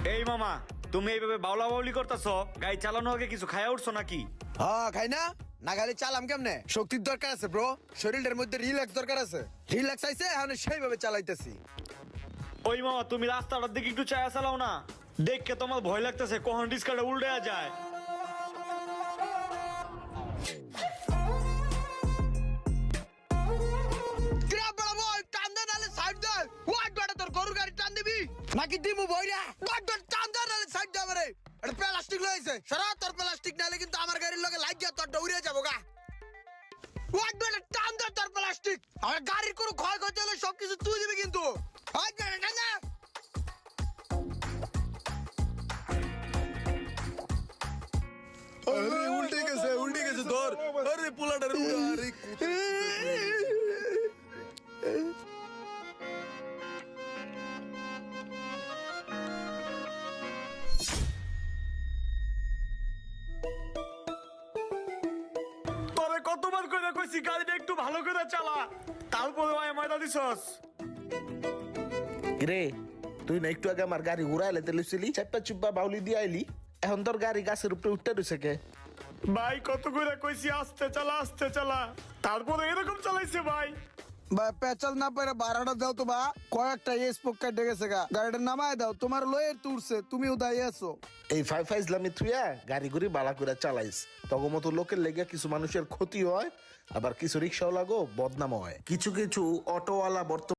এই মামা, তুমি এইভাবে বাউলা বাউলি করতেছো, গাড়ি চালানো আগে কিছু খায়া উঠছো নাকি? হ্যাঁ খাই না, না খালি চালাম কেমনে? শক্তির দরকার আছে ব্রো, শরীরের মধ্যে রিল্যাক্স দরকার আছে। রিল্যাক্স আইছে এখন সেইভাবে চালাইতেছি। ওই মামা, তুমি রাস্তাটার দিকে একটু চায়া চালাও না, দেখকে তোমার ভয় লাগতেছে কখন ডিসকাটা উল্টে যায়। নাকি দিমু বইরা টান দে নালে সাইড দে আমারে। এটা প্লাস্টিক লইছে, সারা তোর প্লাস্টিক নালে কিন্তু আমার গাড়ির লগে লাগিয়া তোর উড়ে যাবো গা। ওয়াট বেটা টান দে তোর প্লাস্টিক, আমার গাড়ির কোনো ক্ষয়ক্ষতি হলে সবকিছু তুই দিবি কিন্তু। হাই বেটা টান দে। আরে উল্টে গেছে ধর। আরে পোলাটার আরে তোরে কতবার করে কইছি গাড়িটা একটু ভালো করে চালা, তারপরে ভাই ময়দা দিছস। রে তুই না একটু আগে আমার গাড়ি ঘুরাইলে তেলিছিলি, চাপ্পা চুপ্পা বাউলি দিয়ে আইলি, এখন তোর গাড়ি গাছের উপরে উঠতে রয়েছে কে? ভাই কত করে কইছি আস্তে চালা, তারপরে এরকম চালাইছে ভাই। ভাই পেঁচাল না পারে ভাড়াটা দাও তো বা, কয়েকটা স্পোক কেটে গেছে গা, গাড়িটা নামায় দাও, তোমার লয়ের তুলছে, তুমিও দাঁড়িয়ে আছো। এই ফাইজলামি থুয়া গাড়ি গুড়ি বালা করে চালাইস, তখন মতো লোকের লেগে কিছু মানুষের ক্ষতি হয়, আবার কিছু রিক্সাও লাগো বদনাম হয়। কিছু অটোওয়ালা বর্তমানে